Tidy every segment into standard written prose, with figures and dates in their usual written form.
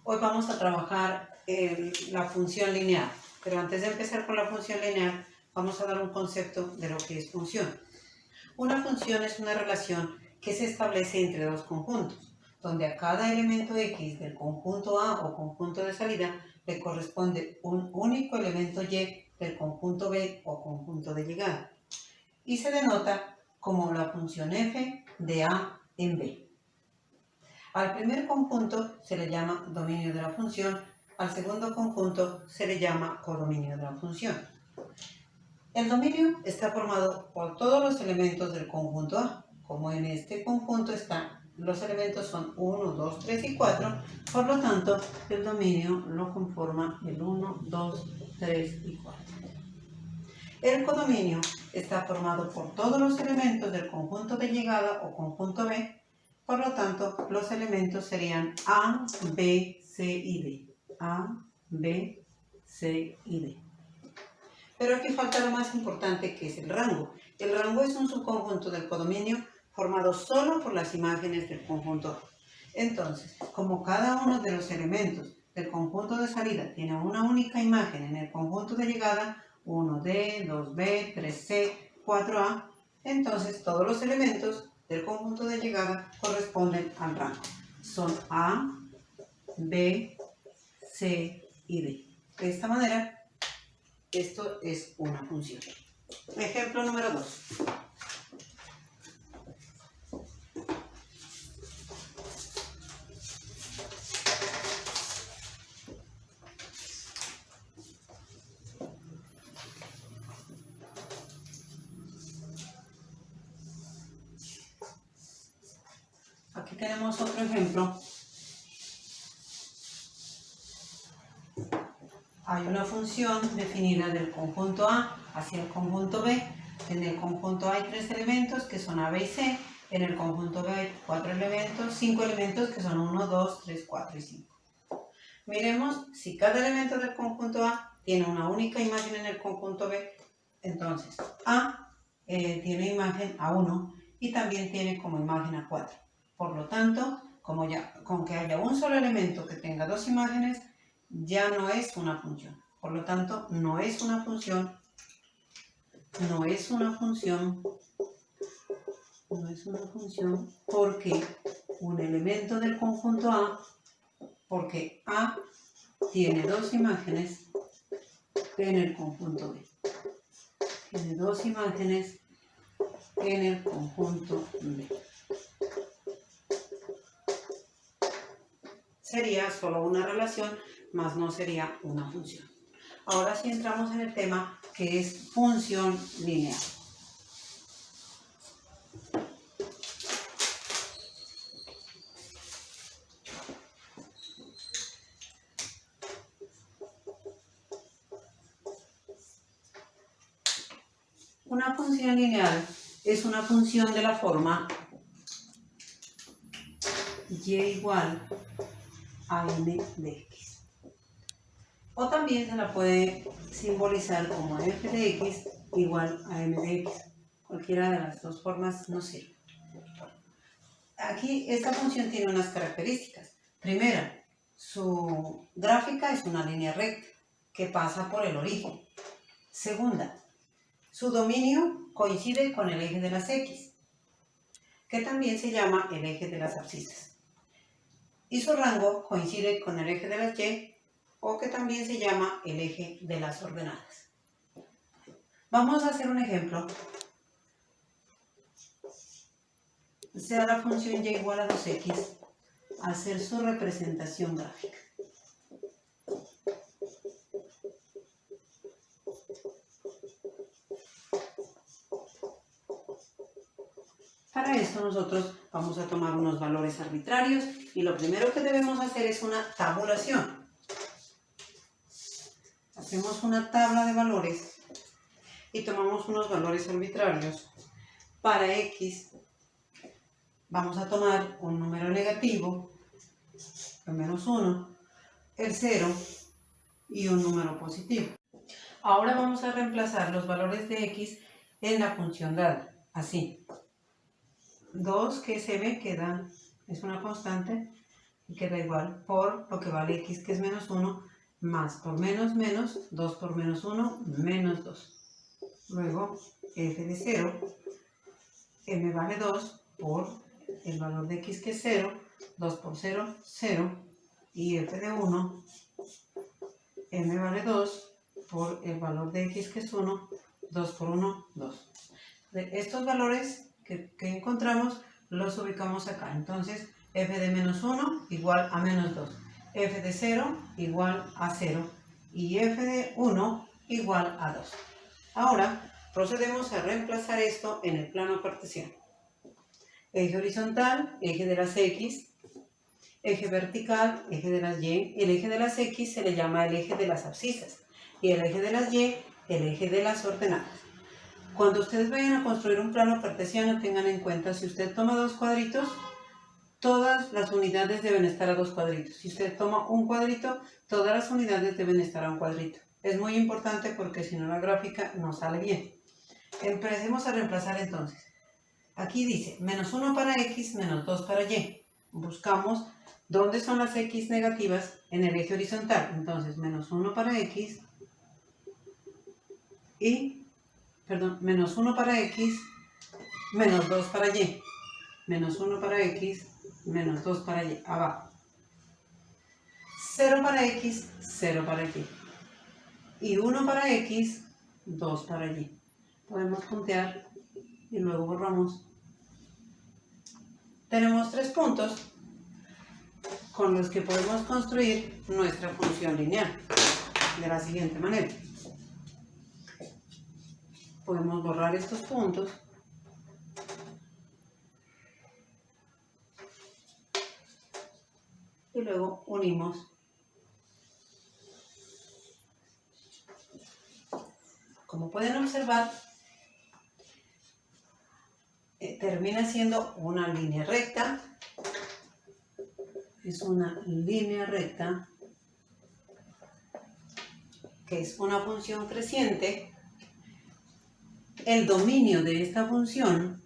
Hoy vamos a trabajar la función lineal, pero antes de empezar con la función lineal, vamos a dar un concepto de lo que es función. Una función es una relación que se establece entre dos conjuntos, donde a cada elemento X del conjunto A o conjunto de salida le corresponde un único elemento Y del conjunto B o conjunto de llegada, y se denota como la función f de A en B. Al primer conjunto se le llama dominio de la función, al segundo conjunto se le llama codominio de la función. El dominio está formado por todos los elementos del conjunto A. Como en este conjunto los elementos son 1, 2, 3 y 4, por lo tanto el dominio lo conforma el 1, 2, 3 y 4. El codominio está formado por todos los elementos del conjunto de llegada o conjunto B. Por lo tanto, los elementos serían A, B, C y D. A, B, C y D. Pero aquí falta lo más importante, que es el rango. El rango es un subconjunto del codominio formado solo por las imágenes del conjunto A. Entonces, como cada uno de los elementos del conjunto de salida tiene una única imagen en el conjunto de llegada, 1D, 2B, 3C, 4A, entonces todos los elementos del conjunto de llegada corresponden al rango. Son A, B, C y D. De esta manera, esto es una función. Ejemplo número 2. Aquí tenemos otro ejemplo. Hay una función definida del conjunto A hacia el conjunto B. En el conjunto A hay 3 elementos que son A, B y C. En el conjunto B hay 5 elementos que son 1, 2, 3, 4 y 5. Miremos si cada elemento del conjunto A tiene una única imagen en el conjunto B. Entonces, A tiene imagen a 1 y también tiene como imagen a 4. Por lo tanto, con que haya un solo elemento que tenga 2 imágenes, ya no es una función. Por lo tanto, no es una función porque un elemento del conjunto A, porque A tiene 2 imágenes en el conjunto B. Tiene 2 imágenes en el conjunto B. Sería solo una relación, más no sería una función. Ahora sí entramos en el tema que es función lineal. Una función lineal es una función de la forma y igual a m de x. O también se la puede simbolizar como f de x igual a m de x. Cualquiera de las dos formas nos sirve. Aquí esta función tiene unas características. Primera, su gráfica es una línea recta que pasa por el origen. Segunda, su dominio coincide con el eje de las x, que también se llama el eje de las abscisas. Y su rango coincide con el eje de las y, o que también se llama el eje de las ordenadas. Vamos a hacer un ejemplo. Sea la función y igual a 2x, hacer su representación gráfica. Para esto nosotros vamos a tomar unos valores arbitrarios y lo primero que debemos hacer es una tabulación. Hacemos una tabla de valores y tomamos unos valores arbitrarios. Para x vamos a tomar un número negativo, el menos 1, el 0 y un número positivo. Ahora vamos a reemplazar los valores de x en la función dada, así. 2 que se ve es una constante, y queda igual por lo que vale x, que es menos 1, más por menos menos, 2 por menos 1, menos 2. Luego, f de 0, m vale 2 por el valor de x, que es 0, 2 por 0, 0, y f de 1, m vale 2 por el valor de x, que es 1, 2 por 1, 2. De estos valores que encontramos los ubicamos acá. Entonces, f de menos 1 igual a menos 2, f de 0 igual a 0 y f de 1 igual a 2. Ahora procedemos a reemplazar esto en el plano cartesiano. Eje horizontal, eje de las x, eje vertical, eje de las y. El eje de las x se le llama el eje de las abscisas y el eje de las y, el eje de las ordenadas. Cuando ustedes vayan a construir un plano cartesiano, tengan en cuenta, si usted toma dos cuadritos, todas las unidades deben estar a dos cuadritos. Si usted toma un cuadrito, todas las unidades deben estar a un cuadrito. Es muy importante porque si no la gráfica no sale bien. Empecemos a reemplazar entonces. Aquí dice menos 1 para x, menos 2 para y. Buscamos dónde son las x negativas en el eje horizontal. Entonces, menos 1 para x y, menos 1 para x, menos 2 para y. Menos 1 para x, menos 2 para y. Abajo. 0 para x, 0 para y. Y 1 para x, 2 para y. Podemos puntear y luego borramos. Tenemos 3 puntos con los que podemos construir nuestra función lineal de la siguiente manera. Podemos borrar estos puntos y luego unimos. Como pueden observar, termina siendo una línea recta. Es una línea recta que es una función creciente. El dominio de esta función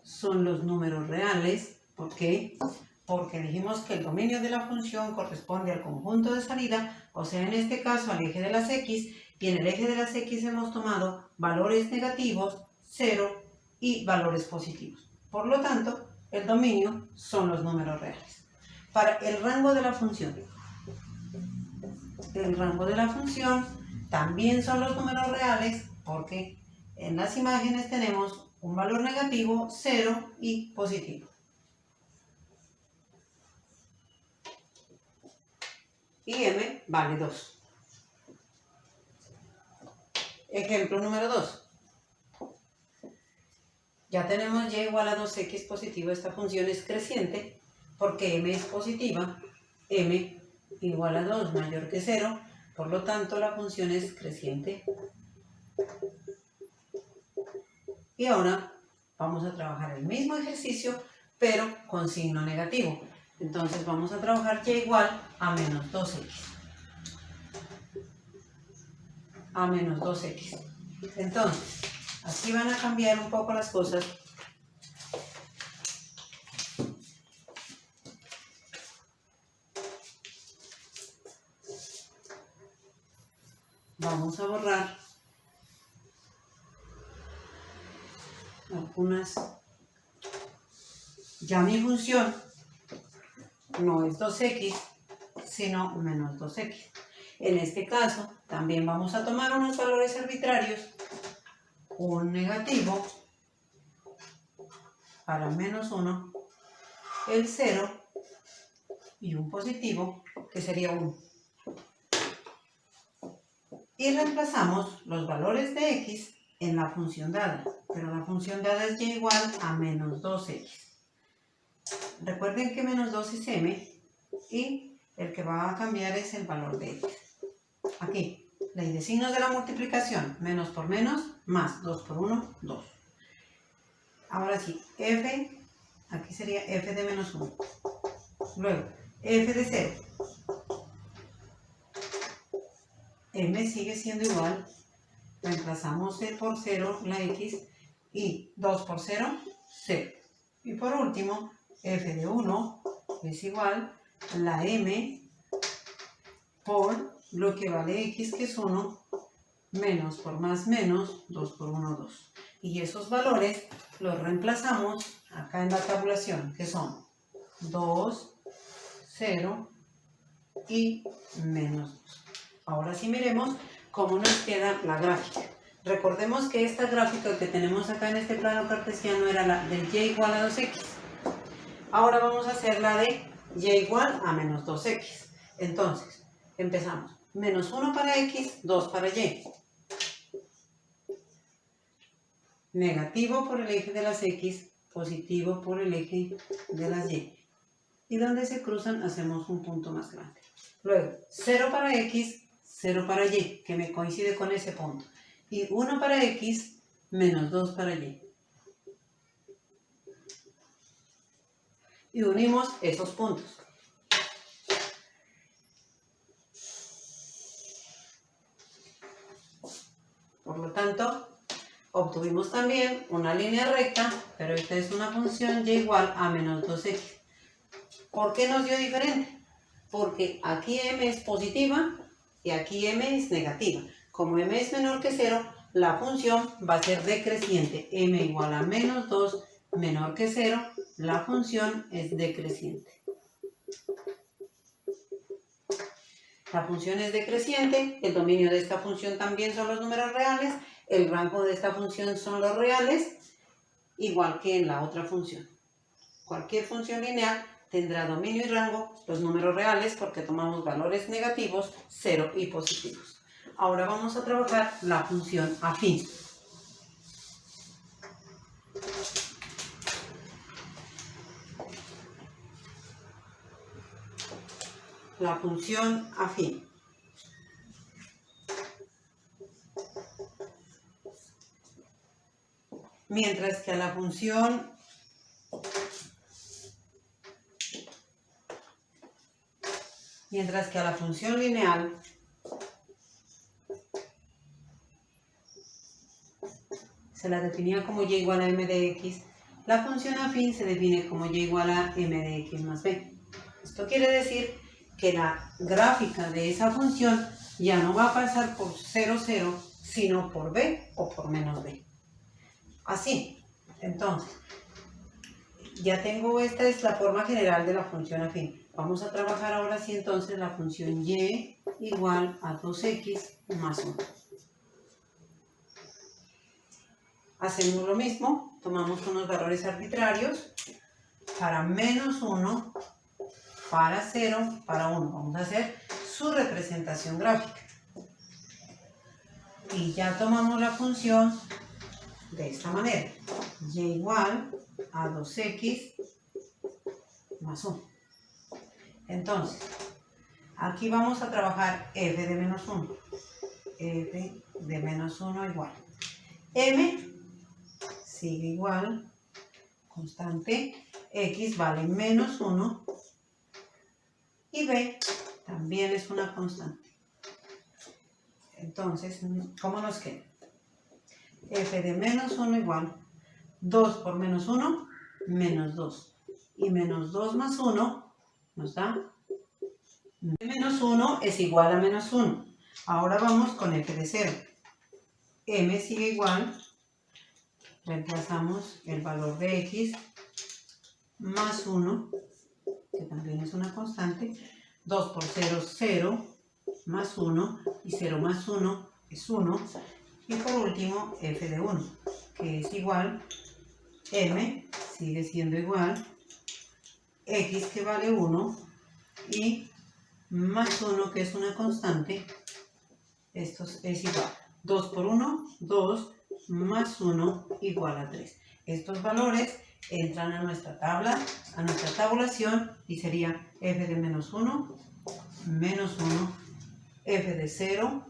son los números reales. ¿Por qué? Porque dijimos que el dominio de la función corresponde al conjunto de salida, o sea, en este caso al eje de las x, y en el eje de las x hemos tomado valores negativos, 0 y valores positivos. Por lo tanto, el dominio son los números reales. Para el rango de la función, también son los números reales, porque en las imágenes tenemos un valor negativo, 0 y positivo. Y m vale 2. Ejemplo número 2. Ya tenemos y igual a 2x positivo. Esta función es creciente porque m es positiva. M igual a 2 mayor que 0. Por lo tanto, la función es creciente. Y ahora vamos a trabajar el mismo ejercicio, pero con signo negativo. Entonces vamos a trabajar y igual a menos 2x. A menos 2x. Entonces, aquí van a cambiar un poco las cosas. Vamos a borrar algunas. Ya mi función no es 2x, sino menos 2x. En este caso, también vamos a tomar unos valores arbitrarios, un negativo para menos 1, el 0 y un positivo que sería 1. Y reemplazamos los valores de x en la función dada, pero la función dada es y igual a menos 2x. Recuerden que menos 2 es m y el que va a cambiar es el valor de x. Aquí, ley de signos de la multiplicación, menos por menos, más 2 por 1, 2. Ahora sí, f, aquí sería f de menos 1. Luego, f de 0. M sigue siendo igual, reemplazamos por 0 la x y 2 por 0, 0. Y por último, f de 1, es igual la m por lo que vale x, que es 1, menos por más menos, 2 por 1, 2. Y esos valores los reemplazamos acá en la tabulación, que son 2, 0 y menos 2. Ahora sí miremos cómo nos queda la gráfica. Recordemos que esta gráfica que tenemos acá en este plano cartesiano era la del y igual a 2x. Ahora vamos a hacer la de y igual a menos 2x. Entonces, empezamos. Menos 1 para x, 2 para y. Negativo por el eje de las x, positivo por el eje de las y. Y donde se cruzan hacemos un punto más grande. Luego, 0 para x, 0 para y, que me coincide con ese punto. Y 1 para x, menos 2 para y. Y unimos esos puntos. Por lo tanto, obtuvimos también una línea recta, pero esta es una función y igual a menos 2x. ¿Por qué nos dio diferente? Porque aquí m es positiva y aquí m es negativa. Como m es menor que 0, la función va a ser decreciente. M igual a menos 2 menor que 0, la función es decreciente. La función es decreciente, el dominio de esta función también son los números reales, el rango de esta función son los reales, igual que en la otra función. Cualquier función lineal tendrá dominio y rango los números reales porque tomamos valores negativos, 0 y positivos. Ahora vamos a trabajar la función afín. La función afín. Mientras que a la función lineal se la definía como y igual a m de x, la función afín se define como y igual a m de x más b. Esto quiere decir que la gráfica de esa función ya no va a pasar por 0, 0, sino por b o por menos b. Así, entonces, ya tengo, esta es la forma general de la función afín. Vamos a trabajar ahora sí entonces la función y igual a 2x más 1. Hacemos lo mismo, tomamos unos valores arbitrarios para menos 1, para 0, para 1. Vamos a hacer su representación gráfica. Y ya tomamos la función de esta manera. Y igual a 2x más 1. Entonces, aquí vamos a trabajar f de menos 1. F de menos 1 igual. M sigue igual, constante. X vale menos 1. Y b también es una constante. Entonces, ¿cómo nos queda? F de menos 1 igual 2 por menos 1, menos 2. Y menos 2 más 1 nos da menos 1 es igual a menos 1. Ahora vamos con f de 0. M sigue igual, reemplazamos el valor de x más 1, que también es una constante. 2 por 0, 0, más 1, y 0 más 1 es 1. Y por último, f de 1, que es igual, m sigue siendo igual, x que vale 1, y más 1 que es una constante, esto es igual. 2 por 1, 2, más 1 igual a 3. Estos valores entran a nuestra tabla, a nuestra tabulación, y sería f de menos 1, menos 1, f de 0,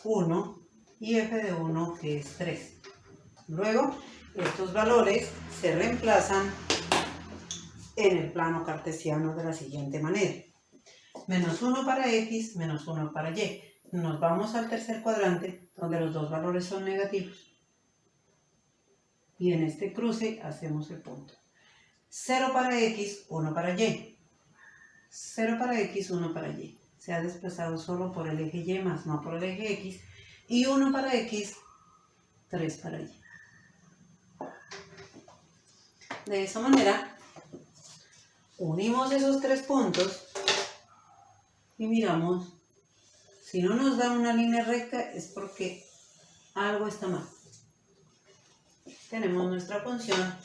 1, y f de 1 que es 3. Luego, estos valores se reemplazan en el plano cartesiano de la siguiente manera. Menos 1 para x, menos 1 para y. Nos vamos al tercer cuadrante, donde los dos valores son negativos. Y en este cruce hacemos el punto. 0 para x, 1 para y. 0 para X, 1 para Y. Se ha desplazado solo por el eje Y más no por el eje X. Y 1 para X, 3 para Y. De esa manera, unimos esos tres puntos y miramos. Si no nos da una línea recta es porque algo está mal. Tenemos nuestra función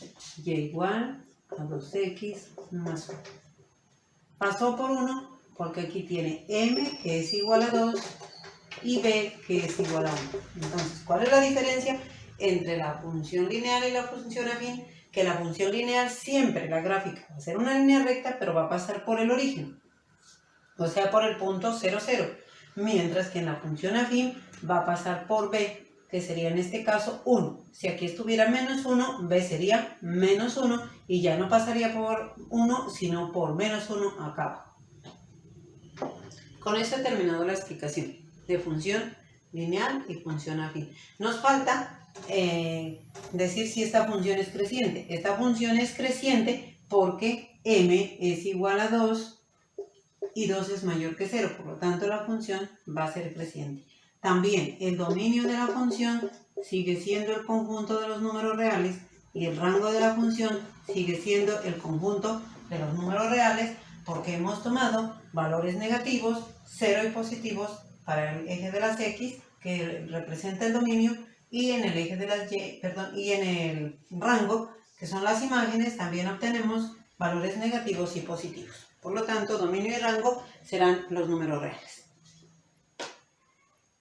y igual a 2x más 1. Pasó por 1 porque aquí tiene m que es igual a 2 y b que es igual a 1. Entonces, ¿cuál es la diferencia entre la función lineal y la función afín? Que la función lineal siempre, la gráfica, va a ser una línea recta, pero va a pasar por el origen, o sea, por el punto 0, 0. Mientras que en la función afín va a pasar por b, que sería en este caso 1. Si aquí estuviera menos 1, b sería menos 1 y ya no pasaría por 1, sino por menos 1 acá abajo. Con esto he terminado la explicación de función lineal y función afín. Nos falta decir si esta función es creciente. Esta función es creciente porque m es igual a 2 y 2 es mayor que 0, por lo tanto la función va a ser creciente. También el dominio de la función sigue siendo el conjunto de los números reales y el rango de la función sigue siendo el conjunto de los números reales porque hemos tomado valores negativos, 0 y positivos para el eje de las x que representa el dominio y en el eje de las y, y en el rango que son las imágenes también obtenemos valores negativos y positivos. Por lo tanto, dominio y rango serán los números reales.